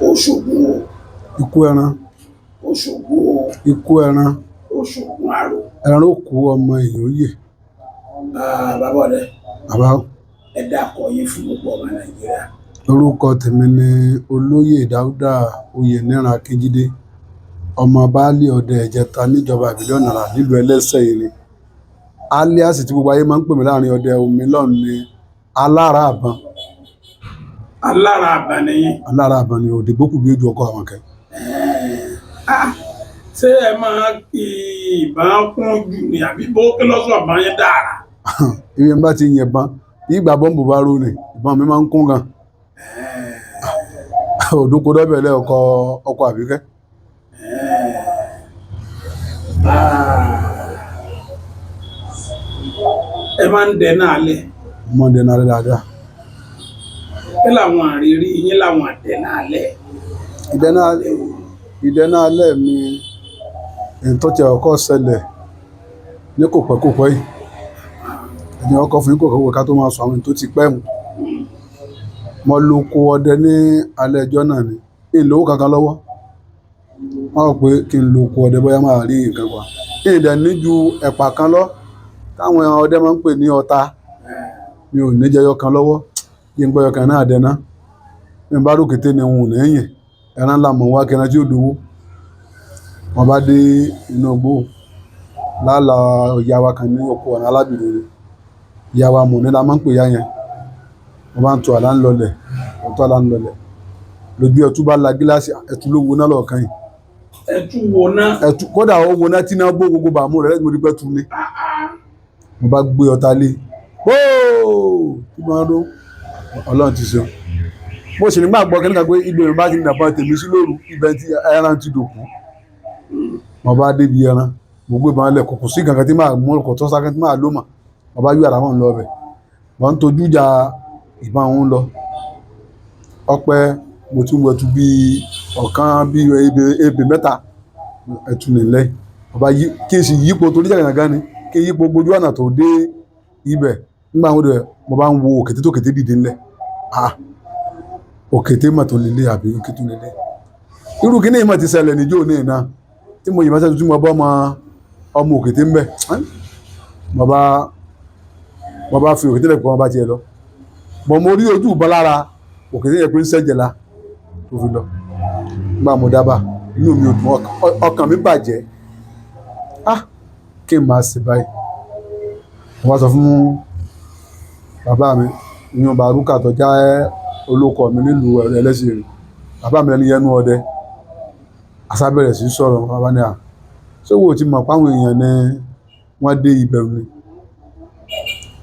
Òṣogùn o. Ikú ẹran. Òṣogùn o. Ikú ẹran. Òṣogùn àrò. Ẹran ó kú ọmọ èèyàn ó yè. Bàbá ọdẹ. Bàbá. Ẹ dákọ yín fún gbogbo ọmọ Nàìjíríà. Orúkọ tèmi ni Olóyè Dáúdà Oyèníran Akínjídé, ọmọ baálé ọdẹ Ìjẹta níjọba ìbílẹ̀ Ọ̀nàrà nílùú Ẹlẹ́sẹ̀ Ìrìn. Alias tí gbogbo ayé máa ń pè mí láàrin ọdẹ omi lọ́run ni Alára Àbọn. Alára Àbọn ni yín. Alára Àbọn ni òdìgbò kù bí ojú ọkọ àwọn kẹ. Ṣé ẹ máa kí ìbọn kún jù ní àbí bó kí lọ́sọ̀ ọ̀bọ̀n yẹn dára? Ibi ń bá ti yìnbọn ìgbà bọ́ǹbù bá rò ní ìbọn mi máa ń kún gan. Òdúkọ dọ́bẹ̀lẹ̀ ọkọ Àbíkẹ́. Ẹ máa ń dẹ náà lẹ̀. Mo ń dẹ náà lẹ̀ dáadáa. Kí làwọn àrírí yín láwọn àdẹ náà lẹ̀? Ìdẹ náà lẹ̀ mi tó ti ọkọ̀ ṣẹlẹ̀ ní kò pẹ́ yìí. Ẹni ọkọ̀ fún kò kọ́kọ́ ká tó máa sọ àwọn tó ti pẹ́ mu. Mo lọ ko ọdẹ ní alẹ́ ẹjọ́ náà ni èlò kankan lọ́wọ́. Wọ́n rò pé kí n lọ ko ọdẹ bóyá máa rí nǹkan pa. Ìdẹ ní ju ẹ̀pà kan lọ táwọn ọdẹ máa ń pè ní ọta. Mi ò ní jẹyọ kan lọ́wọ́ kí n gbọ́yọ kan náà dẹná. Mi bá ròkété ni òun lẹ́yìn ẹran ńlá mọ̀ wá kẹran tí ó dowó. Wọ́n bá dé inú igbó lálà ìyá wa kan ní oko ọ̀nà alábìrin ni. Ìyá wa mọ̀ ní la máa ń pè ya yẹn. Wọ́n bá ń tu àlá ń lọlẹ̀, ọ̀tọ̀ àlá ń lọlẹ̀. Lójú ẹtú bá la gíláàsì ẹtú ló wo náà lọ́ọ̀kan yìí. Ẹtú wo náà? Ẹtú kódà ó wo náà tí náà bó gbogbo bàmú rẹ̀ lẹ́yìn mo rí pẹ́ tu ni. Mo bá gbé ọta lé. Tí mo rán Ọlọ́run ti ṣeun. Mo sì nígbà gbọ́ kẹ́nìkan pé ibi mi bá ti nàbọ̀ tèmi sí lóru ibẹ̀ tí ẹran ti dòkú. Mo bá débi ẹran mo gbé ìbọn lẹ̀ kòkò sí kankan tí máa mú ọkọ̀ tó sákẹ́ tí máa ló mà. Mo bá yú ara wọn lọ bẹ̀. Wọ́n ń tojú ja ìbọn òun lọ. Ọpẹ́ mo tún wọ ẹtù bí ọ̀kan bí ebè mẹ́ta ẹtù nílẹ̀. Mo bá kí n sì yípo torí jẹ́ gàngán ni kí n yípo gbójú ọ̀nà tó dé ibẹ̀. Nígbà wo dẹ̀ mo bá ń wo òkété tó kété dìde ńlẹ̀. Òkété mọ̀ tó lélẹ̀ àbí òkété tó lélẹ̀. Irú kíní ìmọ̀ ti ṣẹlẹ̀ níjó ní ìná tí mo yìnbọn sẹ́tù tí mo bọ́ ọmọ òkété ń bẹ̀. Mo bá fi òkété lẹ̀ pọ̀ wọn bá tiẹ̀ lọ. Mo rí ojú ìbọn lára òkété yẹn pé ń ṣẹ́jẹ̀lá tó fi lọ. Nígbà mo dábàá inú mi ò dùn ọkàn mi bàjẹ́. Kí n máa ṣe báyìí. Mo wá sọ fún bàbá mi ìyún Bàrúkà tó já olóko mi nílùú Ẹlẹ́sẹ̀ Ìrìn. Bàbá mi ẹni yẹnu ọdẹ. Asá bẹ̀rẹ̀ sí sọ̀rọ̀ bàbá ní ṣé wo ti mọ̀ páwọn èèyàn ni wọ́n dé ibẹ̀ ni.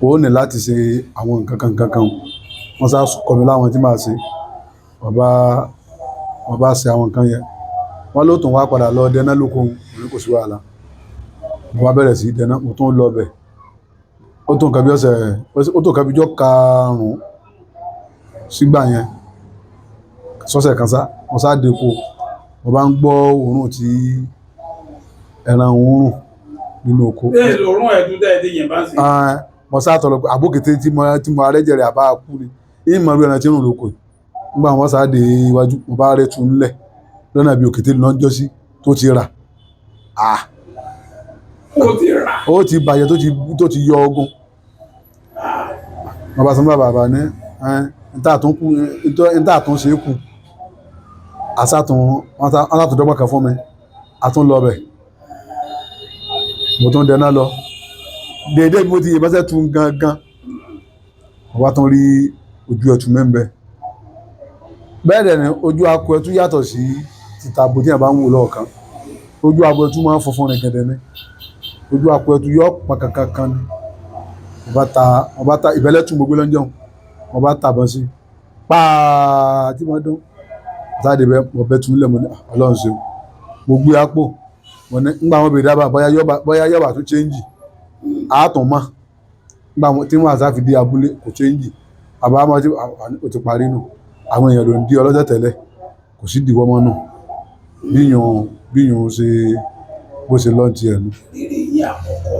Ó ní láti ṣe àwọn nǹkan kan. Wọ́n sá kọ́ mi láwọn tí màá ṣe. Wọ́n bá ṣe àwọn nǹkan yẹn. Wọ́n ló tún wá padà lọ dẹná lóko òun kò sí wàhálà. Mo wá bẹ̀rẹ̀ sí dẹná mo tún lọ bẹ̀. Ó tó nǹkan bí ọjọ́ karùn-ún sígbà yẹn. Sọ́sẹ̀ kan sá mo sá deko. Mo bá ń gbọ́ òórùn tí ẹran òórùn nínú oko. Bẹ́ẹ̀ lòórùn ẹ̀dùn tẹ́ ẹ ti yẹn bá ń sè. Mo sá tọrọ pé àbókété tí mo arẹ́jẹ̀rẹ̀ àbá kú ni. Ìmọ̀ rí ẹran tí ń rùn lóko yìí. Nígbà wọn sá dé iwájú mo bá rẹ́ tún lẹ̀ lọ́nà bí òkété lọ́jọ́ sí tó ti rà. Ó ti bàjẹ́ tó ti yọ ọgùn. Mo bá sọ fún bàbá ní níta tún ṣe é kù. Wọ́n dọ́gba kan fún mi. A tún lọ bẹ̀. Mo tún dẹná lọ. Dédé bí mo ti yìnbọn sẹ́ tún gangan. Mo bá tún rí ojú ẹtù mẹ́mbẹ́. Bẹ́ẹ̀ dẹ̀ ni ojú akọ ẹtù yàtọ̀ sí tìtàbò tí a bá ń wò lọ́ọ̀kan. Ojú akọ ẹtù máa ń funfun rìn gẹ̀dẹ̀ ni. Ojú akọ ẹtù yọ pàkàkàn ni. Mo bá ta ìbẹ́lẹ̀ tún gbogbo lọ́njọ́. Mo bá tàbọn sí. Pàà tí mo dún. Sáde bẹ́ mo bẹ́ tún lẹ̀ mo ní Ọlọ́run ṣeun. Mo gbé àpò. Mo ní nígbà wọn bèèrè dábàá bóyá yọ̀bà tún change. Àátùn mọ́. Nígbà tí wọ́n àṣà fi dé abúlé kò change. Àbámọ́ tí ó ti parí nù. Àwọn èèyàn ló ń dí ọlọ́jọ́ tẹ́lẹ̀. Kò sí ìdíwọ́ mọ́ nù. Bí yòó ṣe bó ṣe lọ́ọ̀tì ẹ̀nu. Ìrírí yín àkọ́kọ́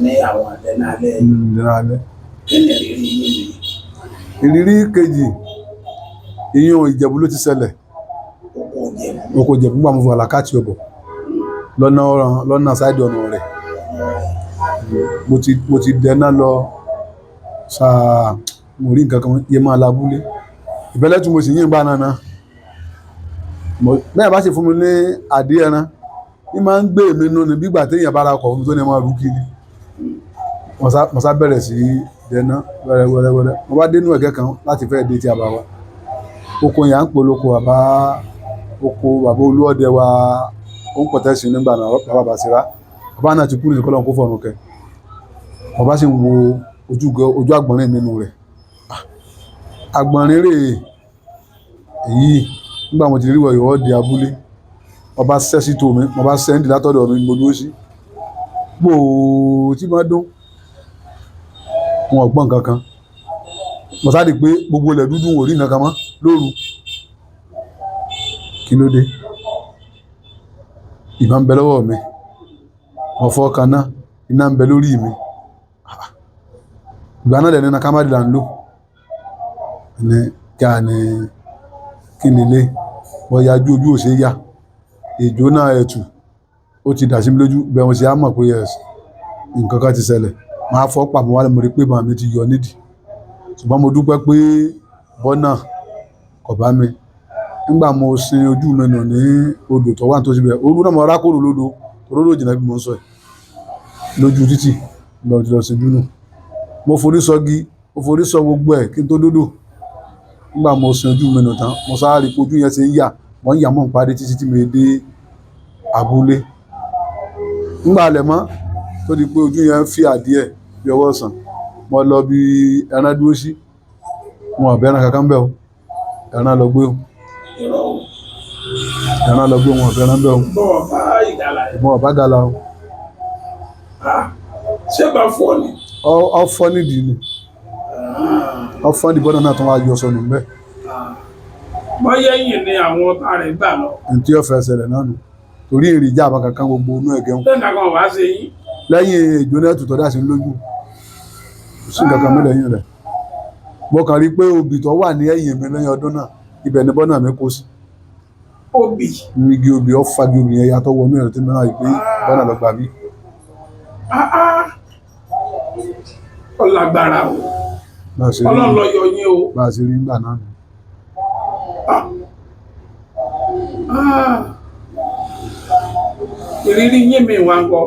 ní àwọn àdẹ́nálẹ̀. Kí ni ìrírí yín ni? Ìrírí kejì. ìyún Ìjẹ̀bú ló ti ṣẹlẹ̀ oko Ìjẹ̀bú gbà mo fọ àlàkàtì ọ̀bọ̀ lọ́nà sáìdì ọ̀nà rẹ̀ mo ti dẹná lọ sáà mo rí nǹkan kan yẹ máa labúlé ìbẹ́lẹ́ tí mo sì yín bá náà bẹ́ẹ̀ bá ṣe fún mi ní àdí ẹran ní máa ń gbé mi nú ni bígbà téèyàn bára kọ̀ fún mi tó ní máa rú kiri mo sá bẹ̀rẹ̀ sí dẹná wẹ́rẹ́wẹ́rẹ́ mo bá dénú ẹ̀gẹ́ kan láti fẹ́ dé tí a bá wa oko yẹn à ń polóko bàbá olúọdẹ wa ó ń pọ̀tẹ́sì nígbà náà bàbá Bàṣírá bàbá náà ti kú ní ìkọlọ́n kó fọ̀rùn kẹ bàbá sì ń wo ojú àgbọ̀nrín nínú rẹ̀ àgbọ̀nrín rè èyí nígbà mo ti rí wọ̀nyí di abúlé wọ́n bá ṣẹ́ sí tó mi wọ́n bá sẹ́ndì látọ̀dọ̀ mi mo dúró sí gbòò tí máa dún wọn ò gbọ́ nǹkan kan mo sáré pé gbogbo ilẹ̀ dúdú wò rí nǹkan kan mọ́ lóru kí ló dé ìbọn ń bẹ lọ́wọ́ mi mo fọ́ kan náà iná ń bẹ lórí mi ìgbà náà lẹ́nu kámárì là ń lò ní kí a ní kí nílé wọ́n yájú ojú ò ṣe yá èjò náà ẹ̀tù ó ti dà sí mi lójú bẹ́ẹ̀ mo ṣe á mọ̀ pé nǹkan kan ti ṣẹlẹ̀ máa fọ́ pàmò wálé mo rí pé màmí ti yọ nídìí ṣùgbọ́n mo dúpẹ́ pé bọ́nà kò bá mi nígbà mo sin ojú mi nù ní odò tó wà tó síbẹ̀ orú náà mo rákòrò lódò toró jìnnà bí mo ń sọ ẹ̀ lójú títì lọ sí dúnú mo forí sọ gbogbo ẹ̀ kí n tó dódò nígbà mo sin ojú mi nù tán mo sáré pé ojú yẹn ti ń yà wọ́n ń yà mọ́ ń parí títí tí mi dé abúlé nígbà alẹ̀ mọ́ tó di pé ojú yẹn ń fi àdíẹ̀ bí ọwọ́ sàn mo lọ bí ẹran dúró sí wọn ọ̀bẹ ẹran kankan bẹ́ẹ̀ o ẹran lọ gbé o ẹran lọ gbé wọn ọ̀bẹ ẹran bẹ́ẹ̀ o ìbọn ọ̀bá gala o. ṣé bá fọ́ ni. ọfọ nídìí ni ọfọ nídìí bọ́dọ̀ náà tó wá yọ sọnù mbẹ́. bọ́yẹ̀yìn ni àwọn ọ̀tá rẹ̀ gbà lọ. ntí ọ̀fẹ́ ṣẹlẹ̀ náà nù torí èrè ìjà àbá kankan gbogbo inú ẹ̀gẹ́ wọn. lẹ́yìn kankan wàá ṣe yín. lẹ́yìn ìjóná ẹ̀tùtọ́ dà sí lójú kò sí nǹkan kan mi lẹ́yìn rẹ̀ mo kàn rí i pé obì tó wà ní ẹ̀yìn mi lẹ́yìn ọdún náà ibẹ̀ ni bọ́nà mi kó sí. obì. igi obì ọ fagi obì yẹn yàtọ̀ wọnú ẹ̀rọ tí mi náà rí i pé bọ́nà lọ gbà mí. ọlágbára o ọlọ́run lọ yọ yín o. bá a ṣe rí nígbà náà nù. ìrírí yín mi wá ń kọ.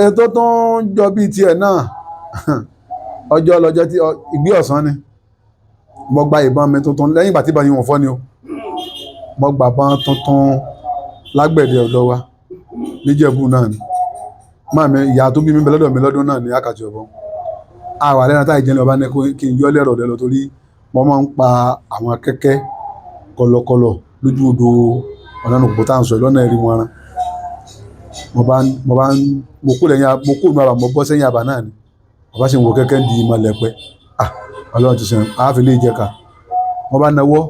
ètò tó ń jọ bíi tiẹ̀ náà ọjọ́ lọ́jọ́ tí ìgbé ọ̀sán ni mo gba ìbọn mi tuntun lẹ́yìn ìgbà tí ìbọn yìí wọ́n fọ́ ni o mo gba ìbọn tuntun lágbẹ̀dẹ ọ̀dọ̀ wa níjẹ̀bú náà ni máàmi ìyá tó bí mi bẹ lọ́dọ̀ mi lọ́dún náà ní àkàtì ọ̀bọ àwà lẹ́nu táyì jẹ́ ní ọba ní kí n yọ lẹ́rọ̀ lẹ́lọ torí mo máa ń pa àwọn kẹ́kẹ́ kọlọkọlọ lójú odò ọ̀nà òpó tá à ń sọ lọ́nà ẹ̀rí wọn mo kó ìmọ̀ àbà mo bọ́ sẹ́yìn àbà náà ni bàbá sì ń wo kẹ́kẹ́ ń di ìmọ̀ lẹ́pẹ́ ọlọ́run ti sẹ́yìn àáfi lè jẹ́ ká wọ́n bá nawọ́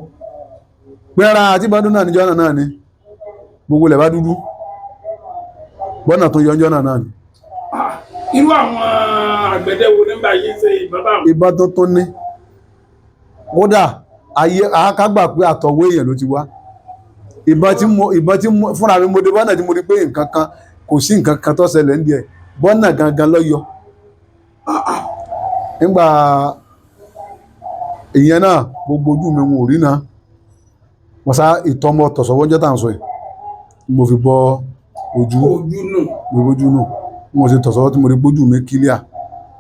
pẹ́ra àti ìbádùn náà níjọ́ náà ni gbogbo ilẹ̀ bá dúdú bọ́nà tó yọjọ́ náà ni. irú àwọn àgbẹ̀dẹ wo nígbà yìí ṣe bàbá mi. ìbọn tuntun ní kódà ayé àákágbà pé àtọwọ́ èèyàn ló ti wá ìbọn tí fúnra mi mo dé bọ́nà tí mo rí pé nǹkan kan kò sí nǹkan kan tó ṣẹlẹ̀ ń díẹ̀ bọ́nà gangan lọ́yọ nígbà ìyẹn náà gbogbo ojú mi wọn ò rí náà wọ́n sá ìtọ́mọ tọ̀sọ̀wọ́ jẹ́ tàn sọ ẹ̀ mo fi bọ́ ojú nù mo sì tọ̀sọ̀wọ́ tí mo rí gbójú mi kílíà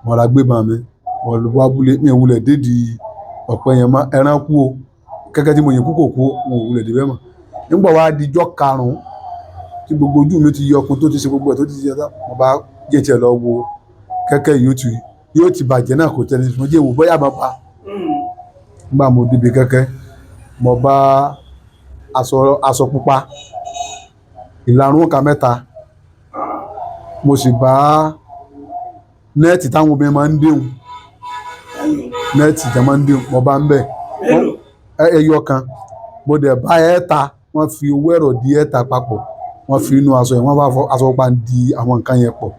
mo ra gbé bàn mi mo lọ wá búlé mi ìwúlẹ̀ dédi ọ̀pẹ yẹn mọ́ ẹran kú o kẹ́kẹ́ tí mo yìn kú kò kú mo ìwúlẹ̀ débẹ̀ mọ́ nígbà wá dijọ́ karùn-ún tí gbogbo ojú mi ti yọ ọkùn tó ti ṣe gbogbo ẹ̀ tó ti ṣe tán mo bá jẹ́ tiẹ̀ lọ wo kẹ́kẹ́ yóò ti bàjẹ́ náà kò tẹ́lẹ̀ mo jẹ́ ìwò bóyá bàbá nígbà mo débi kẹ́kẹ́ mo bá aṣọ pupa ìlarun ka mẹ́ta mo sì bá nẹ́ẹ̀tì táwọn obìnrin máa ń déhùn nẹ́ẹ̀tì tí a máa ń déhùn mo bá ń bẹ̀ ẹyọ kan mo dẹ̀ bá ẹ̀ẹ́ta wọ́n fi owó ẹ̀rọ di ẹ̀ẹ́ta papọ̀ wọ́n fi inú aṣọ yẹn wọ́n bá aṣọ pupa di àwọn nǹkan yẹn pọ̀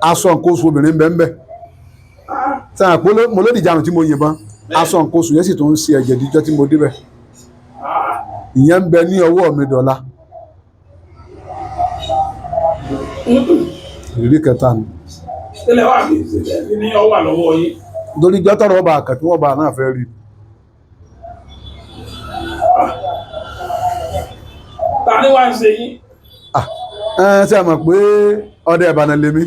aṣọ nǹkan oṣù obìnrin bẹ́ẹ̀ bẹ́ẹ̀ sáà pé mo lódì ìjànù tí mo yìnbọn aṣọ nǹkan oṣù yẹn sì tó ń ṣe ẹ̀jẹ̀ díjọ́ tí mo débẹ̀ ìyẹn ń bẹ ní ọwọ́ mi dọ̀la ìrírí kẹta ni tẹ́lẹ̀ wà ní ìṣẹ̀lẹ̀ ní ọwà lọ́wọ́ yín. nítorí jọ́tọ̀rọ̀ ọba àkàtí wọ́n bá náà fẹ́ rí Ta ni wá ń ṣe yín? ṣe mọ̀ pé ọdẹ Ìbàdàn lèmi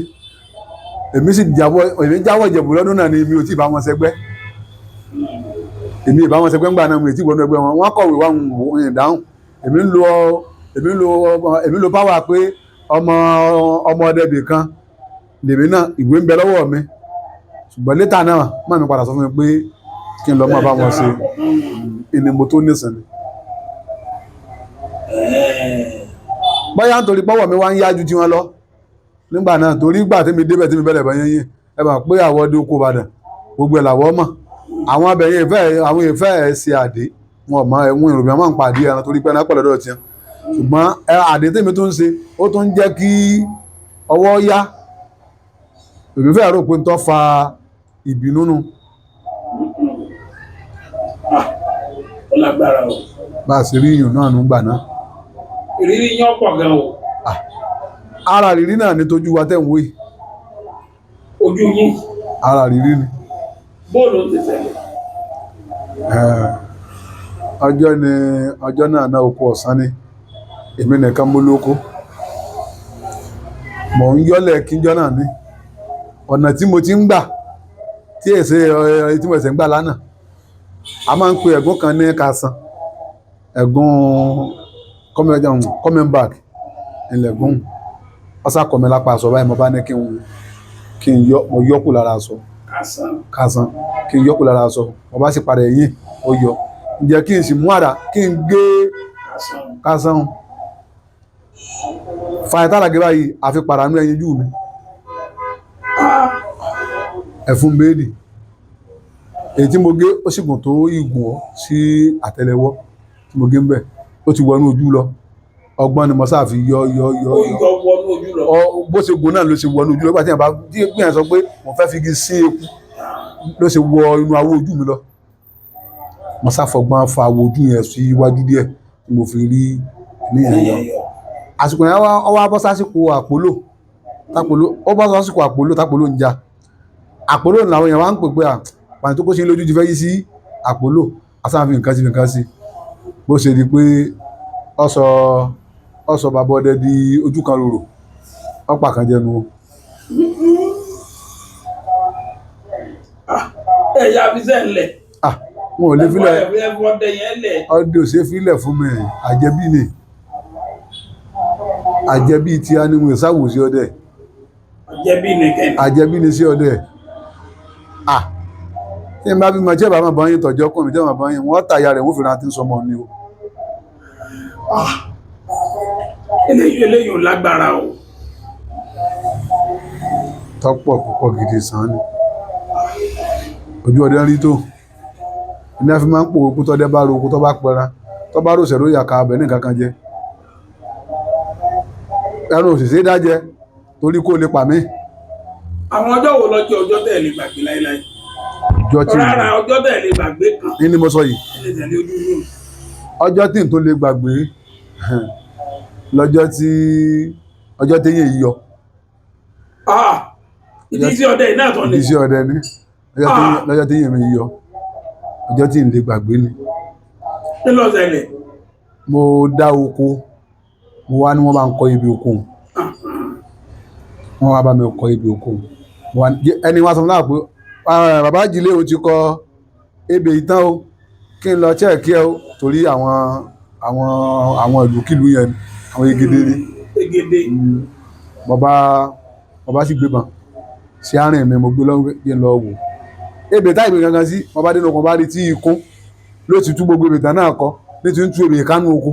èmi sì jáwọ́ Ìjẹ̀bú lọ́dún náà ni mi ò tí ì bá wọn ṣẹgbẹ́ èmi ìbá wọn ṣẹgbẹ́ ńgbà náà mi ò tí ì wọnú ẹgbẹ́ wọn wọ́n kọ̀wé wá wọn ìdáhùn èmi lo power pé ọmọ ọdẹ bì kan lèmi náà ìwé ń bẹ lọ́wọ́ mi ṣùgbọ́n létà náà má mi padà sọ fún mi pé kí n lọ máa bá wọn ṣe ìní mo tó nísìnyí bóyá nítorí pọ́wọ́ mi wá ń yájú tí wọ́n lọ nígbà náà torí ìgbà tí mi débẹ̀ tí mi bẹ̀rẹ̀ bẹ̀yẹn yín ẹ bà pé àwọ̀ ọdún oko Ìbàdàn gbogbo ẹ̀ làwọ̀ mọ̀ àwọn abẹ̀yẹ àwọn ìfẹ́ ẹ̀ ṣe àdé wọn mọ ẹ̀wọ̀n ìròyìn máa ń pàdé ẹran torí pé ẹran pẹ̀lú ọ̀dọ̀ tiẹ̀ ṣùgbọ́n àdé tèmi tó ń ṣe ó tún ń jẹ́ kí ọwọ́ yá èmi fẹ́ rò pé ń tọ́ fa ìbínú nù. Ó lágbára o. bá a ṣe rí iyùn náà nígbà náà. Ìrírí yín pọ̀ gan o. ara rírí náà ní tójú wa tẹ̀ ń wé. Ojú yín. ara rírí ni. Bóòlù ti ṣẹlẹ̀. ọjọ́ náà náà oko ọ̀sán ni èmi nìkan mú lóko mò ń yọ́lẹ̀ kíjọ́ náà ní ọ̀nà tí mo ti ń gbà tí èsè tí mo ẹ̀sẹ̀ ń gbà lánàá a máa ń pe ẹ̀gún kan ní Kàsán ẹ̀gún coming back ilẹ̀gún ọ̀sà kọ̀mí lápá aṣọ báyìí mo bá ní kí n yọ́kù lára aṣọ Kàsán kí n yọ́kù lára aṣọ mo bá sì padà ẹ̀yìn ó yọ ǹjẹ́ kí n sì mú àdá kí n gé Kàsán fàyẹ̀tàlàgé báyìí àfi padà nú ẹyin jú mi ẹ̀fún béèdì èyí tí mo gé ó sì gùn tó ìgùn ọ sí àtẹ́lẹwọ́ tí mo gé ń bẹ̀ ó ti wọnú ojú lọ ọgbọ́n ni mo sáà fi yọ wọnú ojú lọ bó ṣe gùn náà ló ṣe wọnú ojú lọ nígbà tí èèyàn sọ pé mo fẹ́ fi igi sí eku ló ṣe wọ inú awọ ojú mi lọ mo sáfọgbọ́n fa awọ ojú yẹn sí iwájú díẹ̀ tí mo fi rí ní ẹ̀yọ àsìkò yẹn ọwọ́ abọ́ sásìkò àpólò tápólò ń jà àpólò làwọn èèyàn wá ń pè pé pàtó tó kó ṣe lójú ti fẹ́ yí sí àpólò asáfi nǹkan sí bó ṣe di pé ọ̀sọ̀ bàbá ọdẹ di ojú kan rorò ọ̀pá kan jẹnu. ẹ̀yà abisẹ́ ńlẹ̀. wọn ò lè filẹ̀ ọdẹ ò ṣe filẹ̀ fún mi àjẹbí ni àjẹbí tí a ní wọn ìsáwò sí ọdẹ. àjẹbí ni sí ọdẹ. tí n bá bí mo jẹ́ bàbá bá yín tọ̀jọ́ kùnrin jẹ́ bàbá yín wọ́n tàyà rẹ̀ wọ́n fi rántí sọmọ ni o. eléyìí ò lágbára o. tọ́pọ̀ púpọ̀ gidi sàn ni ojú ọdẹ rí tó ní a fi máa ń pòwò kú tọ́dẹ bá roko tọ́ bá pẹra tọ́ bá rọ̀ṣẹ̀ ló yàká abẹ ní kankan jẹ ẹran òṣìṣẹ́ dájẹ torí kó lè pa mí. àwọn ọjọ́ wo lọ́jọ́ ọjọ́ tẹ̀ lè gbàgbé láíláí. rárá ọjọ́ tẹ̀ lè gbàgbé kan. ní ni mo sọ yìí ọjọ́ tí n tó lè gbàgbé ọjọ́ tí yẹn yọ. ìdí sí ọdẹ náà tọ́ ni. ìdí sí ọdẹ ni lọ́jọ́ tí yẹn mi yọ ọjọ́ tí n lè gbàgbé ni. kí ló ṣẹlẹ̀. mo dá oko mo wá ní wọ́n bá ń kọ́ ibi oko wọ́n wá bá mi kọ́ ibi oko ẹni wá sọ fún náà pé bàbá Jílé o ti kọ ebè ìtàn o kí n lọ chẹ́ẹ̀kì ẹ o torí àwọn ìlúkìlú yẹn àwọn egede rí bàbá sì gbé bàn sí àárín mi mo gbé lọ́wọ́ yẹn lọ wò ebè tá ìbè gangan sí wọn bá dénú ọkàn bá rí tí ikún ló ti tú gbogbo ebè tán náà kọ ní ti ń tú ebè kánú oko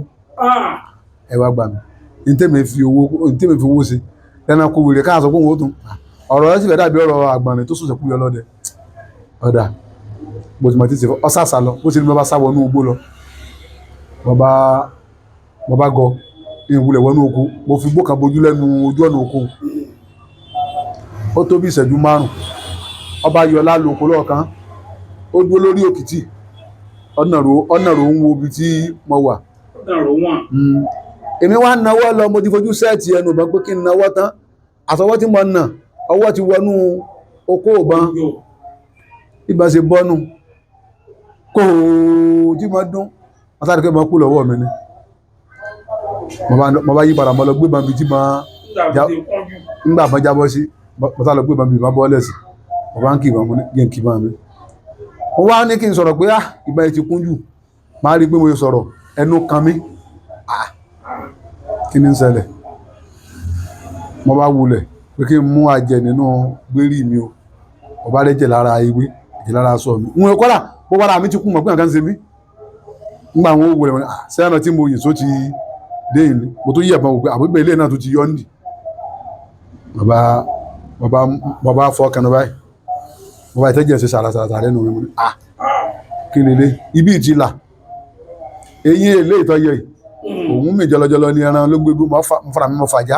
ẹ wá gbà mí ní tèmi fi owó sí ẹnà kó wèrè káàsọ fún òun ó tún ọ̀rọ̀ ẹ sì fẹ́ dàbí ọ̀rọ̀ àgbọ̀nrín tó sòsè kúyọ lọ́dẹ ọ̀dà bó ti mọ̀ tí ó sàsà lọ bó ti ní bá sáwọ inú ogbó lọ mo bá gọ ìwúlẹ̀ wọnú oko mo fi gbókan bojú lẹ́nu ojú ọ̀nà oko ó tó bí ìṣẹ́jú 5 ọba yọ lálù oko lọ́ọ̀kan ó dúró lórí òkìtì ọ̀nà rò ń wo ibi tí mo wà dàrú wọn. èmi wá náwó lọ mo ti fojú sẹ́ẹ̀tì ẹnu ìbọn pé kí n náwó tán àtọwọ́ tí mo nà ọwọ́ ti wọnú okó ìbọn ìbọn ṣe bọ́nù kò tí mo dún wọ́n sáré pé mo kú lọ́wọ́ mi ni mo bá yí padà mo lọ gbé ìbọn bí tí mo nígbà mo jábọ́ sí mo sá lọ gbé ìbọn bí mo bọ́ lẹ́sìn mo bá ń kí ìbọn mo ní kí ìbọn mi mo wá ní kí n sọ̀rọ̀ pé ìbọn yìí ti kún jù máa rí pé mo yẹ sọ̀rọ̀ ẹnu kan mi kí ni ń ṣẹlẹ̀ mo bá wulẹ̀ pé kí n mú àjẹ nínú gbérí mi o mo bá rẹ́jẹ̀ lára ewé ẹ̀jẹ̀ lára aṣọ mi wọn kọ́lá bó bára mi ti kún mọ̀ pé nǹkan ṣe mí nígbà wọn ò wulẹ̀ wọn sẹ́yìn tí mo yìn só ti dé ìní mo tó yí ẹ̀bọ̀n wò pé àbúgbé ilé náà tó ti yọ nídìí mo bá fọ́ kẹnu báyìí mo bá ìtẹ́jẹ̀ ṣe sàràsàrà lẹ́nu mi mo ní kí ni ilé ibi ìtìlà eyín ilé ìtọ́yẹ òun mi jọlọjọlọ ní ẹran ló gbégbó mo fara mi mo fàjá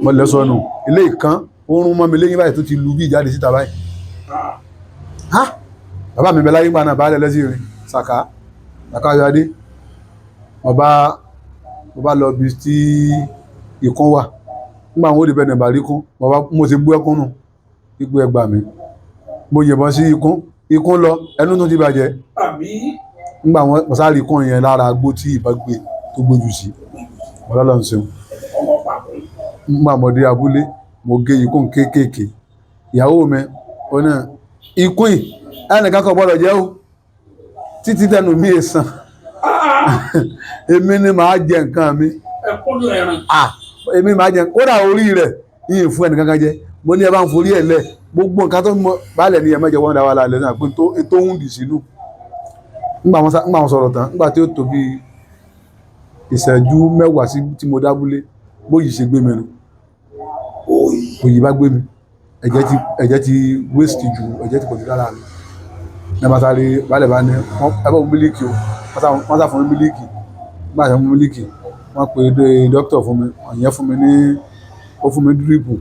mo lẹ sọnù ilé ìkan oorun mọ́ mi lẹ́yìn báyìí tó ti lu bí ìjáde síta báyìí bàbá mi bẹ̀láyé gbà náà bá lẹ lẹ́sìn rìn sàkà ayọ́adé mo bá lọ bí tí ikún wà nígbà wọn ò dé bẹ́ẹ̀ nẹ̀bà rí kún mo ti bú ẹkún nù ipò ẹgbà mi mo yìnbọn sí ikún lọ ẹnu tó ti bàjẹ́ nígbà wọn sáré ikún yẹn lára agbó tí ìbá gbé tó gbójú sí ọlọ́lọ́ ń ṣeun nígbà mo dé abúlé mo gé ikún kéékèèké ìyàwó mi ó náà ikún yìí ẹnìkan kan gbọ́dọ̀ jẹ́ ó títí tẹnu mi èsàn èmi ni màá jẹ nǹkan mi èmi màá jẹ kódà orí rẹ̀ yìí fún ẹnìkan kan jẹ mo ní ẹ bá ń forí ẹ̀ lẹ̀ gbogbo nǹkan tó mọ báàlẹ̀ ní ẹ̀mẹ́jọ wọ́n dá wà lálẹ́ náà pé tó ń dì sínú nígbà wọn sọ̀rọ̀ tán nígbà tí ó tó bí ìṣẹ́jú mẹ́wàá sí tí mo dábúlé bóyì ṣe gbé mi nù òyì bá gbé mi ẹ̀jẹ̀ ti waste ju ẹ̀jẹ̀ ti pọ̀ jù lára mi nígbà tá a rí báàlẹ̀ bá ní ẹbọ̀ mílíkì o wọ́n sá fún mi mílíkì nígbà tí wọ́n mú mílíkì wọ́n pe dókítà fún mi ọ̀yẹ́ fún mi ní ó fún mi dírípù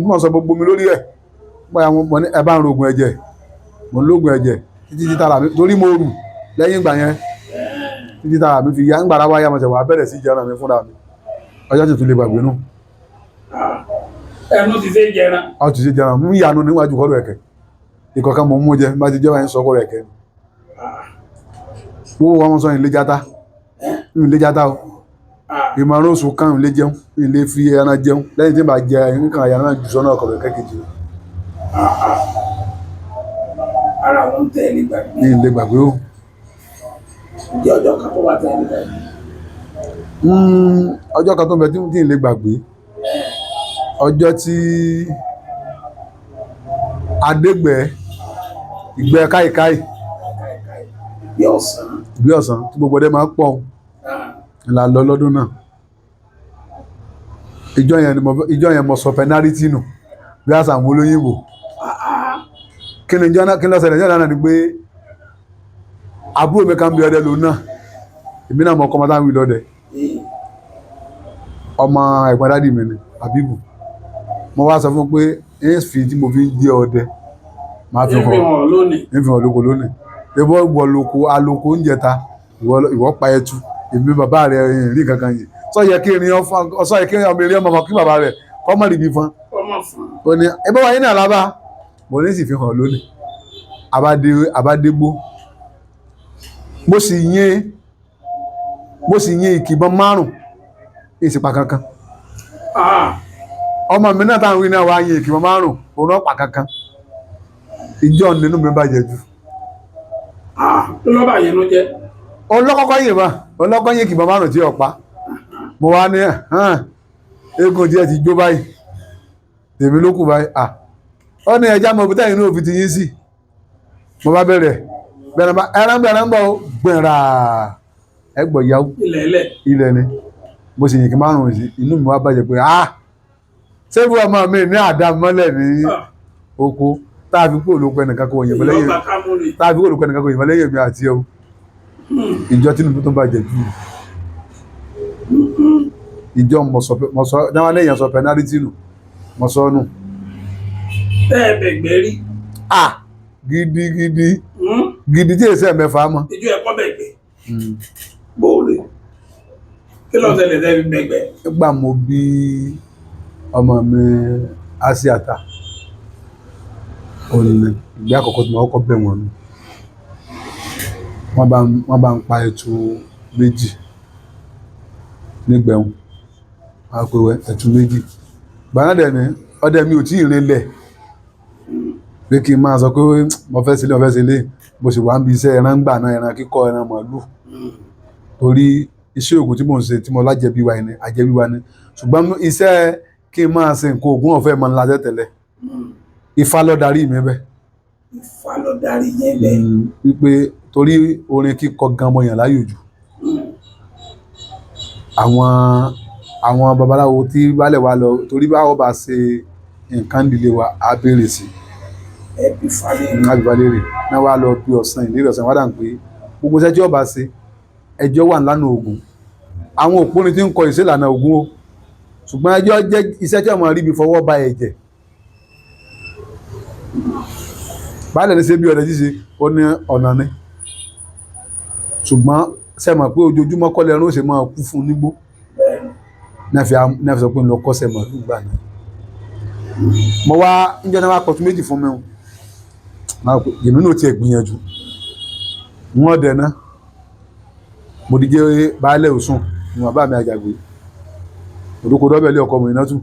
mo sọ gbogbo mi lórí ẹ̀ bóyá mo ní ẹ bá ń rògùn ẹ̀jẹ̀ mo ń lògùn ẹ̀jẹ̀ títí tára mi torí mo rù lẹ́yìn ìgbà yẹn títí tára mi fi yá ń gbàrà wáyà mo ṣe wà bẹ̀rẹ̀ sí jẹran mi fúnra mi ọjọ́ tuntun lè gbàgbé nù. ẹnu ti ṣe jẹran. ọ ti ṣe jẹran mú ìyanu níwájú kọ́rọ̀ ẹ̀kẹ́ ìkọ̀kan mo mú jẹ bá ti jẹ́ wáyé sọ kọ́rọ̀ ẹ̀kẹ́ gbogbo wọn sọ ìlé játa o ìmọ̀ràn oṣù kan ìlé jẹun ìlé fi ẹran jẹun lẹ́yìn tí bá jẹ nǹkan àyà náà jù sọ́nà ọkọ̀ kẹ́kẹ́ kejì ara wọn tẹ́ ilé gbàgbé. ní ilé gbàgbé o. Ìjẹ́ ọjọ́ kan tó wà tẹ́ ilé gbàgbé. ọjọ́ kan tó bẹ tí ilé gbàgbé ọjọ́ tí adégbẹ́ ìgbẹ́ káìkáì bí ọ̀sán tí gbogbo ọdẹ máa ń pọ̀ ńlá lọ lọ́dún náà ìjọ yẹn mo sọ pẹnárítì nù bí àṣà àwọn olóyìnbó kí ni ló ṣẹlẹ̀ jẹ́ náà ni pé àbúrò mi kan bí ọdẹ lòun náà èmi náà mọ̀ ọkọ̀ ọmọ táwọn ìlọ́dẹ ọmọ ẹ̀gbọ́n dádì mi ni Àbíbù mo wá sọ fún pé èyí fi tí mo fi ń jẹ́ ọdẹ máa fi hàn lóko lónìí ìwọ lóko alóko oúnjẹ ta ìwọ pa ẹtu èmi bàbá rẹ rí kankan yìí sọ yẹ kí ọmọ eré ọmọ kí bàbá rẹ kọ́ mọ̀ níbi fún ọ ní ẹgbẹ́ wa yín náà lábá mo ní sì fi hàn lónìí àbádégbó mo sì yín ìkìbọn 5 ìsìpà kankan ọmọ mi náà táwọn iná wa yín ìkìbọn 5 òun náà pa kankan ìjọ nínú mi bàjẹ́ jù lọ́bà yẹn ló jẹ́ ọlọ́kọ́ yín ìkìbọn 5 tí ọ̀pá mo wá ní eégún díẹ̀ ti jó báyìí tèmi ló kù báyìí ó ní ẹja mọ̀ bí táyìn náà fi ti yín sí mo bá bẹ̀rẹ̀ ẹran bọ̀ gbẹ̀rà ẹgbọ̀ yàwó ilẹ̀ ni mo sì yìnkì 5 sí inú mi wá bàjẹ́ pé sẹ́fù ọmọ mi ní àdá mọ́lẹ̀ ní oko táàfi kó olóko ẹnìkan kó òyìnbó lẹ́yìn mi àti ẹ̀ ìjọ tí nínú tó bàjẹ́ jù ìjọ mọ̀sọ́ náà lẹ́yìn sọ pẹnárítì nù mọ̀sọ́ nù bẹ̀gbẹ̀ rí gidi tí èsẹ̀ mẹ́fà mọ́ ìjọ ẹ̀kọ́ bẹ̀gbẹ̀ bóòlù kí ló ṣẹlẹ̀ tẹ́ fi gbẹgbẹ́. nígbà mo bí ọmọ mi Asiata òní ìgbé àkọ́kọ́ tí mo kọ́kọ́ bẹ̀ wọ́n nù wọ́n bá ń pa ẹtu méjì nígbẹ̀hùn àpèwẹ̀ ẹtu méjì gbanádẹ̀ ni ọdẹ mi ò tí ì rinlẹ̀ pé kí n máa sọ pé mo fẹ́ sílé bó ṣe wà ń bi iṣẹ́ ẹran gbà náà ẹran kíkọ ẹran màálù torí iṣẹ́ ògùn tí mò ń ṣe tí mo lájẹbí wa ni àjẹbí wa ni ṣùgbọ́n iṣẹ́ kí n máa ṣe nǹkan ògùn ọ̀fẹ́ mọ́ ńlá tẹ́tẹ̀lẹ̀ Ifá ló darí mi bẹ́ẹ̀. Ifá ló darí yẹn bẹ́ẹ̀. wípé torí orin kíkọ gan mọ yàn láyò jù àwọn babaláwo tí baálẹ̀ wa lọ torí báwo bá ṣe nǹkan ìdílé wa á béèrè sí ẹbí falẹ́rẹ̀ náà wá lọ bí ọ̀sán ìlérí ọ̀sán wádà ń pé gbogbo iṣẹ́ tí ọba ṣe ẹjọ́ wà lánàá Ògún àwọn òpóni tí ń kọ ìṣèlànà Ògún o ṣùgbọ́n ẹjọ́ jẹ́ iṣẹ́ tí ọmọ rí bí fọwọ́ ba ẹ̀jẹ̀ baálẹ̀ ní ṣe bí ọ̀rẹ́ ṣíṣe ó ní ọ̀nà ni ṣùgbọ́n ṣe mọ̀ pé ojoojúmọ́ kọ́lẹ̀ ẹran ó ṣe máa kú fún nígbó náà fi sọ pé ń lọ kọ́sẹ̀ màálù gbà náà mo wá níjọ́ náà wá pọ̀tún méjì fún mi èmi náà ti ẹ̀ gbìyànjú wọ́n dẹ̀ náà mo díje baálẹ̀ Òsùn ní bàbá mi Àjàgbé òdòkó dọ́bẹ̀lẹ̀ ọkọ mi iná tù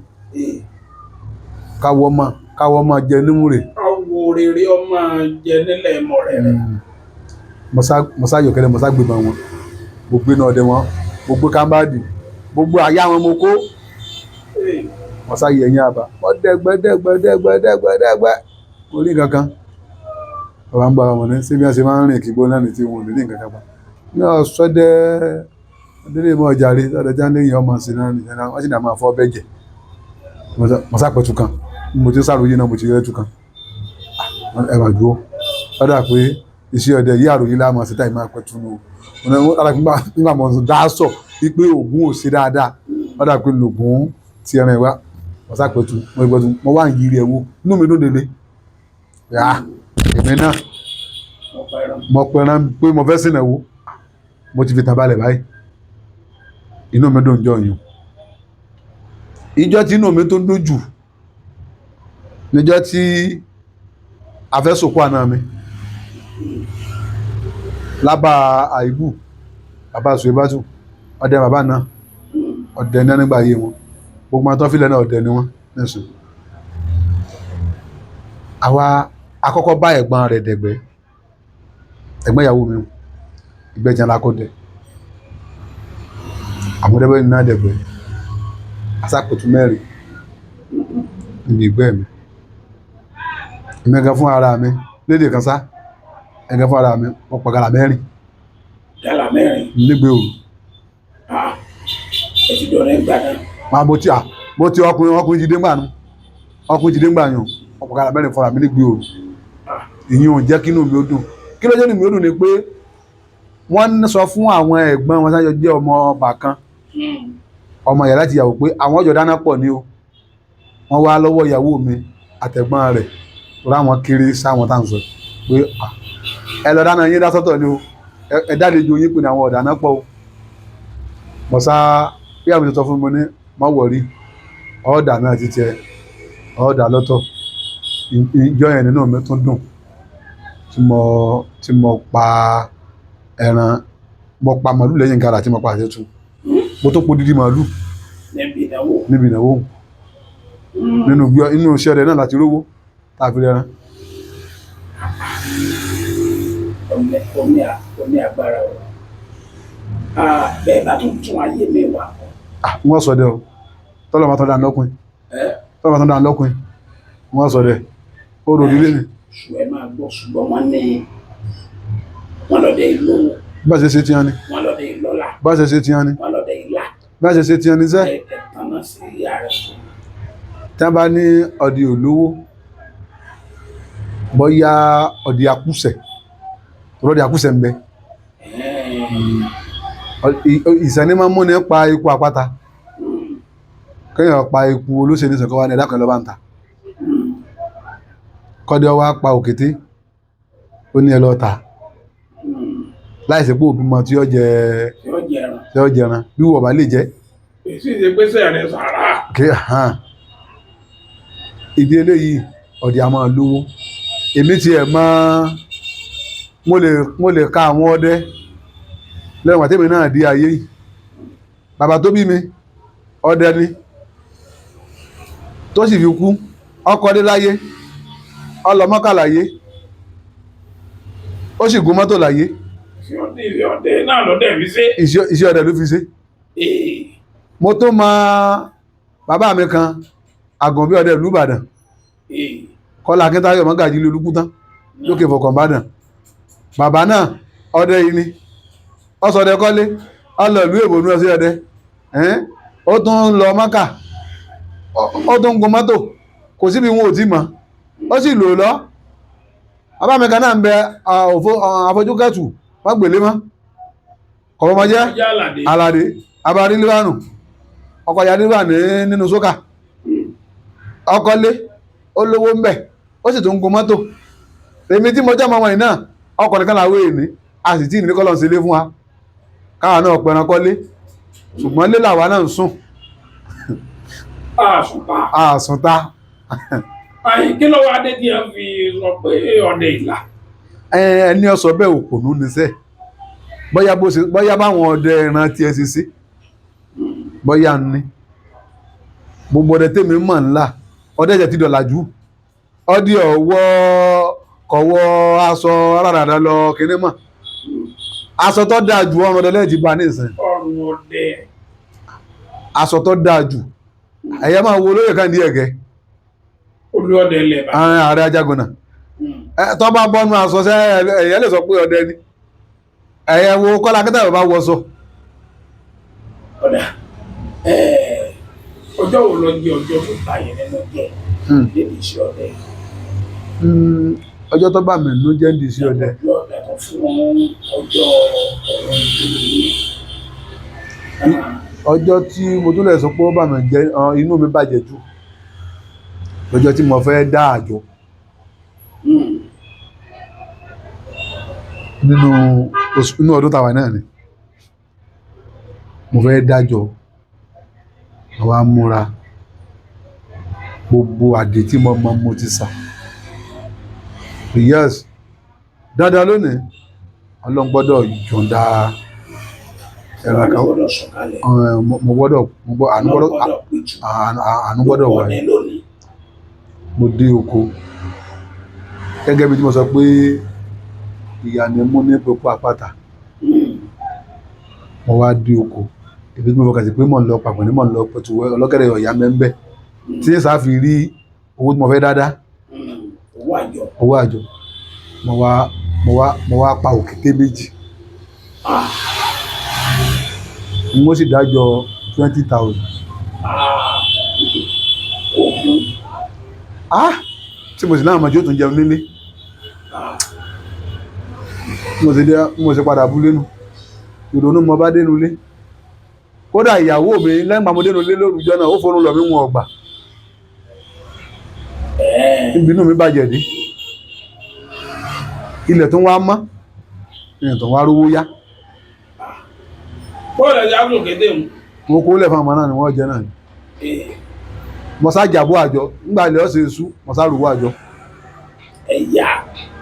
káwọ́ máa jẹ nímú rẹ̀ káwọ́ rere ọmọ jẹ nílẹ̀ ẹ̀mọ́ rẹ̀ mọ̀sá yọ̀kẹ́lẹ́ mọ̀sá gbẹ̀bà wọn gbogbo iná ọdẹ wọn gbogbo kámbáàdì gbogbo àyà wọn mo kó mọ̀sá yẹ ẹ̀yìn àbá wọ́n dẹ́gbẹ́dẹ́gbẹ́dẹ́gbẹ́dẹ́gbẹ́ orí kankan ọba ń bá wọn ní sí bí wọ́n ṣe máa ń rìn kígbó náà ní tí wọn ò ní nǹkan kan pa ní ọ̀sọ́dẹ́ ọdẹ́lé mọ́ ọjàre ọdẹ tí wọ́n léyìn ọmọ sí náà nìyẹn wọ́n sì dà máa fọ́ bẹ́jẹ̀ mọ̀sá pẹ̀tù kan mo ti sàròyìn náà mo ti rẹ́tù kan ẹ̀wà gbó ọdọ pé iṣẹ́ ọdẹ yí àròyìn láàmú síta ìmọ̀ àpẹtù nù nígbà mọ̀ dáásọ̀ wípé Ògún ò sí dáadáa ọdọ pé lògùn ti ẹran ìwá ọ̀sá pẹ̀tù mo wá ń yiri ẹ̀wọ̀ inú mi dún délé yá èmi náà mo pẹran pé mo fẹ́ sínú ẹ̀wọ̀ mo ti fi tàn balẹ̀ báyìí inú mi dùn jọ yìí ìjọ tí inú mi tó ń dùn jù níjọ́ tí a fẹ́ sòkú àná mi lábà àìbù bàbá Sùwébátù ọdẹ bàbá náà ọdẹ náà nígbà ayé wọn gbogbo àtọ́ fílẹ̀ náà ọdẹ ni wọ́n nẹ́sùn àwa akọ́kọ́ bá ẹ̀gbọ́n rẹ̀ dẹ̀gbẹ́ ẹ̀gbọ́n ìyàwó mi ìgbẹ́jẹ̀ lákọ́dẹ̀ àmúdẹ́gbẹ́ ní náà dẹ̀gbẹ́ asápẹ̀tù mẹ́rin níbi ìgbẹ́ mi ìmẹ̀gàn fún ara mi lédè kan sá ẹ̀gàn fún ara mi ọ̀pọ̀ gàlà mẹ́rin nígbè òru ẹ ti dọ̀rẹ́ gbà náà. máa mo ti ọkùnrin jíde ńgbà nù ọkùnrin jíde ńgbà yàn ọ̀pọ̀ gàlà mẹ́rin fúnra mi nígbè òru ìyẹn ò jẹ́ kí inú mi ó dùn kí ló jẹ́ inú mi ó dùn ni pé wọ́n sọ fún àwọn ẹ̀gbọ́n wọn sáyọ jẹ́ ọmọ ọba kan ọmọ ìyá láti ìyàwó pé àwọn ọjọ́ dáná pọ̀ ní o wọ́n wá lọ́wọ́ ìyàwó mi àtẹ̀gbọ́n rẹ̀ láwọn kiri sáwọn tá à ń sọ pé ẹ lọ dáná yín dásọ́tọ̀ ni o ẹ dálejò yín pé ní àwọn ọ̀dáná pọ̀ o mọ̀sá bí àwọn ìṣẹ́ sọ fún mi ní má wọ̀rí ọ̀ọ́dà náà ti tiẹ̀ ọ̀ọ́dà lọ́tọ̀ ìjọ yẹn nínú mi tún dùn tí mo pa ẹran mo pa màálù lẹ́yìn gàrà tí mo pa àṣẹ tún mo tó po dídí màálù níbi ìnáwó nínú iṣẹ́ rẹ̀ náà láti rówó tàbí rẹran. omi agbára o bẹ́ẹ̀ bá tún tún ayé mẹ́wàá. wọ́n sọ dẹ́ o tọ́lọ́mọ tó dáa lọ́kùnrin wọ́n sọ dẹ́ ó rò nílé ni. ṣùgbọ́n ẹ máa gbọ́ ṣùgbọ́n wọ́n lọ́dẹ ìlú. bá ṣe ṣe ti hàn ni. wọ́n lọ́dẹ ìlọ́lá. bá ṣe ṣe ti hàn ni. wọ́n lọ́dẹ ìlà. bá ṣe ṣe ti hàn ni sẹ́. ẹ̀ẹ̀kan náà sí yàrá. tí wọ́n bá ní ọdí olówó bóyá ọdí akúṣẹ̀ ọdí akúṣẹ̀ ń bẹ ìsẹ̀ní máa ń múni pa ikú àpáta kéèyàn pa ikú olóṣèlú ìṣẹ̀kọ́ wa ní ẹ̀dá kan lọ́ba ń ta kọ́dé ọwá pa òkété ó ní ẹ lọ ta láìsí pé òbí mọ tí ó jẹ tí ó jẹran tí ó jẹran bí wọ́n bá lè jẹ́ èsì ṣe pé sẹ́ẹ̀rẹ̀ sàrà kí ìdí eléyìí ọ̀dì a máa lówó èmi tiẹ̀ máa mo lè ka àwọn ọdẹ lẹ́wọ̀n tèmi náà di ayé yìí bàbá tó bí mi ọdẹ ni tó sì fi kú ọkọ dé láyé ọlọmọkà láyé ó sì gun mọ́tò láyé tí ó ní ilé ọdẹ náà lọ́dẹ̀ fi ṣe. iṣẹ́ ọdẹ ló fi ṣe mo tó mọ bàbá mi kan àgànbí ọdẹ ìlú Ìbàdàn Kọ́lá Akíntayọ̀ mọ́gàjí ilé Olúkútán lókè Fọkànbàdàn bàbá náà ọdẹ yìí ni ọsọdẹ kọ́lé ọlọ́ọ̀lú èbò ní ọsẹ ọdẹ ó tún ń lọ Mọ́kà ó tún ń gun mọ́tò kò síbi wọn ò tí mọ̀ ó sì lò lọ bàbá mi kan náà ń bẹ àfojúkẹ́tù wọ́n gbèlé mọ́ kọ̀ọ̀mọ́jẹ́ Aládé abadílíwánù ọkọ̀ yadíwà nínú sókà ọkọ̀lé ó lówó ń bẹ̀ ó sì tún ń gun mọ́tò èmi tí mo jẹ́ ọmọ wọ̀nyí náà ọkọ̀ nìkan làwọ̀ èní a sì tí ìní kọ́lọ̀ ń ṣe lé fún wa káwa náà pẹran kọ́lé ṣùgbọ́n lé làwa náà ń sùn àsùnta kí ló wá dé tí a fi sọ pé ọdẹ ìlà ẹni ọsọ bẹ́ẹ̀ òpònú níṣẹ́ bóyá báwọn ọdẹ ẹran tiẹ̀ ṣe sí bóyá ní gbogbo ọdẹ tèmi mọ̀ ńlá ọdẹ ẹ̀jẹ̀ ti dọ̀làjú ọdẹ ọwọ́ kọ̀wọ́ aṣọ aláràdá lọ kéré mọ̀ aṣọ tó dáa jù ọrùn ọdẹ lẹ́ẹ̀jì bá ní ìsìn ọrùn ọdẹ aṣọ tó dáa jù ẹ̀yẹ máa wo olóyè kan ní ẹ̀gẹ́ olú ọdẹ lẹ́bà ààrẹ Ajagunna tó bá bọ́nu aṣọ sẹ́ ẹ̀yẹ lè sọ pé ọdẹ ni ẹ̀yẹ wo Kọ́lá Akíntayọ̀ bá wọṣọ ọ̀dà ọjọ́ wo lọ jẹ́ ọjọ́ tó báyìí nínú jẹ́ níbi iṣẹ́ ọdẹ ọjọ́ tó bá mi ló jẹ́ ní iṣẹ́ ọdẹ ọjọ́ ọdẹ tó fún ọjọ́ ọ̀rọ̀ ìdílé ọjọ́ tí mo tún lè sọ pé ó bà mí jẹ́ inú mi bàjẹ́ jù lọ́jọ́ tí mo fẹ́ dá àjọ nínú ọdún tàwa náà ni mo fẹ́ dájọ àwa múra gbogbo àdè tí mo mọ mo ti sà yes dáadáa lónìí Ọlọ́run gbọ́dọ̀ yọ̀ǹda ẹ̀rọ kan àánú gbọ́dọ̀ wà mo dé oko gẹ́gẹ́ bí tí mo sọ pé ìyá mi mú ní pípọ́ àpáta mo wá dé oko ibi tí mo fọkàn sí pé mò ń lọ pàpọ̀ ní mò ń lọ pẹ̀tù ọlọ́gẹ̀dẹ̀ ọ̀yá mẹ́ńbẹ́ tí ní sáà fi rí owó tí mo fẹ́ dáadáa owó àjọ mo wá pa òkété méjì mo sì dájọ́ 20,000 tí mo sì náà mọ̀jú tó ń jẹun nílé mo sì padà bú lénu ìrònú mo bá dénú lé kódà ìyàwó mi lẹ́yìn pàmò dénú lé lórúkọ náà ó fọ́nù lọ mí wọn ọgbà ìbínú mi bàjẹ́ dé ilẹ̀ tó wá mọ́ ilẹ̀ tó wá rówó yá mo kó lẹ̀ fún ọmọ náà ni wọ́n jẹ náà ni mo sá jàbó àjọ nígbà ilẹ̀ ọ̀sẹ̀ èṣù mo sá rúwó àjọ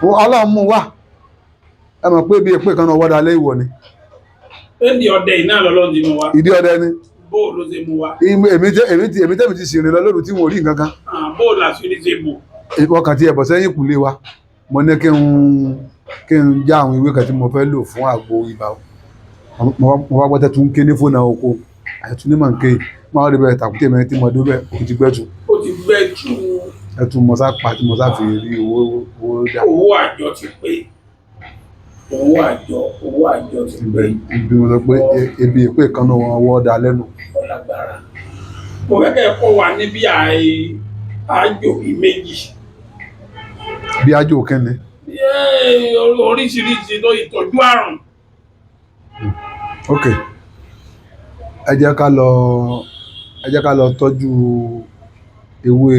Ọlọ́run mú wá ẹ mọ̀ pé bí èpè kan náà wọ́dà lé ìwọ̀ ni ìdí ọdẹ iná lọ́lọ́ ti mú wa ìdí ọdẹ ni bóòlù ṣe mú wa èmi tẹ́mi ti ṣìrìn lọ lóru tí mo rí nǹkan kan bóòlù àṣírí ṣe bò ọkàn tí ẹbọ̀ sẹ́yìn kùlé wa mo ní kí n já àwọn ìwé kan tí mo fẹ́ lò fún àgbo ibà mo wá gbọ́tẹ́ tún ké ní fóònù oko àìtún ní màá ń ké máa rí bẹ́ẹ̀ tàkúté mẹ́rin tí mo dé bẹ́ẹ̀ ó ti gbẹ́tù ẹtù mọ́sá pa tí mọ́sá fi rí owó dá owó àjọ ti pé owó àjọ ti pé ibi mo sọ pé ebi ìpè kan náà wọn wọ́ da lẹ́nu ọlágbára mo fẹ́ kẹ́ kọ́ wa níbi àjò bíi méjì bí ájò kẹ́ni oríṣiríṣi tó ìtọ́jú àrùn ok ẹ jẹ́ ká lọ tọ́jú ewé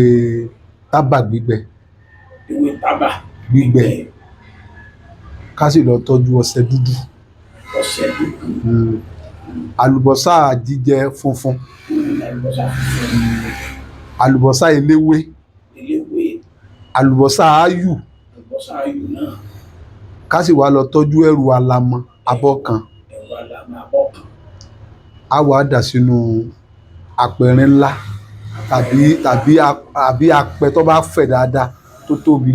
tábà gbígbẹ ewé tábà gbígbẹ ká sì lọ tọ́jú ọṣẹ dúdú ọṣẹ dúdú. àlùbọ́sà jíjẹ funfun, Àlùbọ́sà àlùbọ́sà eléwé, eléwé. àlùbọ́sà áyù, Àlùbọ́sà ayò náà. ká sì wá lọ tọ́jú ẹrù alamọ abọ́ kan. Ẹ̀wà làmà abọ́ kan. A wá dà sínú apẹ̀rin ńlá tàbí apẹ tó bá fẹ̀ dáadáa tó tóbi,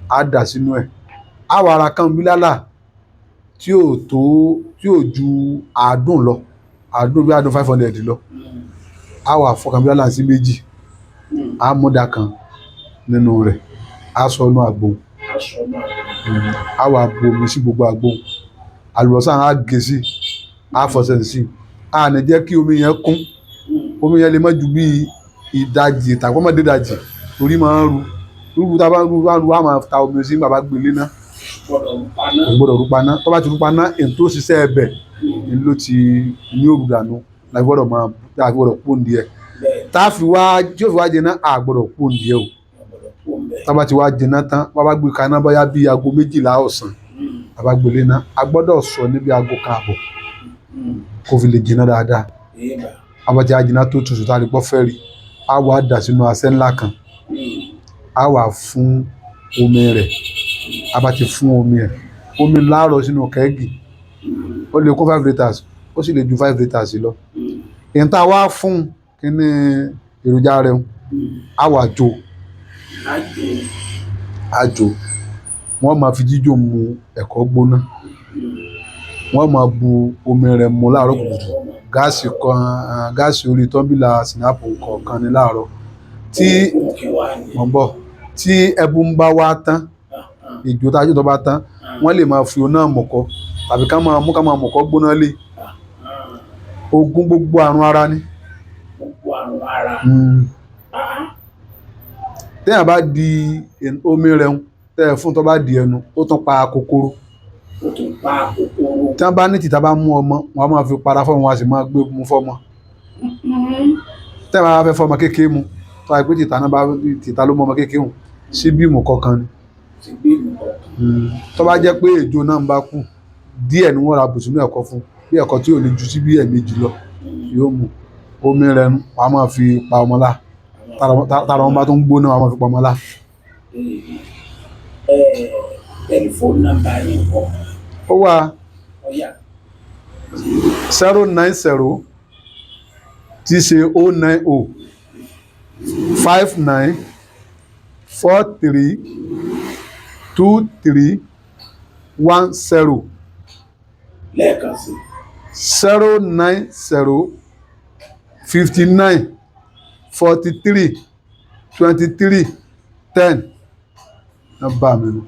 á dà sínú ẹ̀. A wá ra kan bílálà tí ò ju àádùn lọ, àádùn bí àádùn 500 lọ. A wá fọ́ kan bílálà sí méjì, a mú dà kan nínú rẹ̀, a sọ inú àgbo. Aṣọ náà. A wá bu omi sí gbogbo àgbo, àlùbọ́sà á gé sí, á fọṣẹ sí. A ní jẹ́ kí omi yẹn kún, omi yẹn lè má ju bí ìdajì tàbí ọmọdé ìdajì, torí máa ń rú tá a bá ń rú a máa ta omi sí bàbá gbélé náà. Gbọ́dọ̀ ń paná. Kò gbọ́dọ̀ rú paná, tó bá ti rú paná èyí tó ṣiṣẹ́ ẹbẹ̀ ni ló ti ní òrù dànù, láti gbọ́dọ̀ máa tá a gbọ́dọ̀ pòǹdì ẹ̀. Bẹ́ẹ̀ Tá a fi wá tí ó fi wá jẹná a gbọ́dọ̀ pòǹdì ẹ̀ o. gbọ́dọ̀ kó ń bẹ̀. Tá a bá ti wá jẹná tán, bàbá gbé kaná bóyá bí aago 12 ọ̀sán, bàbá gbélé náà a gbọ́dọ̀ sọ níbi aago káàbọ̀ kó fi lè jiná dáadáa. Èèbà. Abọ́jà ajiná tó tutù tá a lè gbọ́ fẹ́ rí, a wá dà sínú asẹ́ ńlá kan, a wá fún omi rẹ̀. A bá ti fún omi ẹ̀, omi láàárọ̀ sínú kẹ́ẹ̀gì, ó lè kó 5 litres, ó sì lè ju 5 litres lọ. Èyí tá a wá fún kíní èròjà rẹ̀, a wá jó, Àjò. wọ́n máa fi jíjó mu ẹ̀kọ́ gbóná, wọ́n máa bu omi rẹ̀ mu láàárọ̀ kùtùkùtù. Gáàsì orí tọ́ḿbìlà sinapu kọ̀ọ̀kan ní láàárọ̀. Tí Kí wá ní. mọ̀ ń bọ̀, tí ẹbu ń bá wá tán, ìjó tájú tó bá tán, wọ́n lè máa fi oná mọ̀kọ́ tàbí ká máa mọ̀kọ́ gbóná lé. Ogun gbogbo àrùn ara ni. Gbogbo àrùn ara. Téèyàn bá di omi rẹ̀ tẹ́ ẹ fún tó bá di ẹnu, ó tún pa kòkòrò. Ó tún pa kòkòrò. Tí wọ́n bá ní tìta bá mú ọmọ, wọ́n á máa fi para fọ́mọ, wọ́n á sì máa gbé mu fọ́mọ. Téèyàn bá fẹ́ fọ́mọ kékeré mu, tó wáyé pé tìta ló mú ọmọ kékeré mu, síbí ìmù kọ̀ọ̀kan ni. Ti gbé ìlú ọ̀kan. Tó bá jẹ́ pé èjò náà ń bá kù, díẹ̀ ni wọ́n ra bùsùn ní ẹ̀kọ́ fún, bí ẹ̀kọ́ tí ò ní ju síbí ẹ̀ẹ̀mejì lọ yóò mu. Omi rẹ̀ wọ́n á máa fi pa ọmọ lá, tára wọn bá tó ń gbóná wọ́n á máa fi pa ọmọ lá. Tẹlifóònù nọ́mbà yín kọ́. Ó wà Ọ̀yà. 090 tí í ṣe 090 59 43 23 10. Lẹ́ẹ̀kan sí. 090 59 43 23 10. Nọ́mbà mi nù.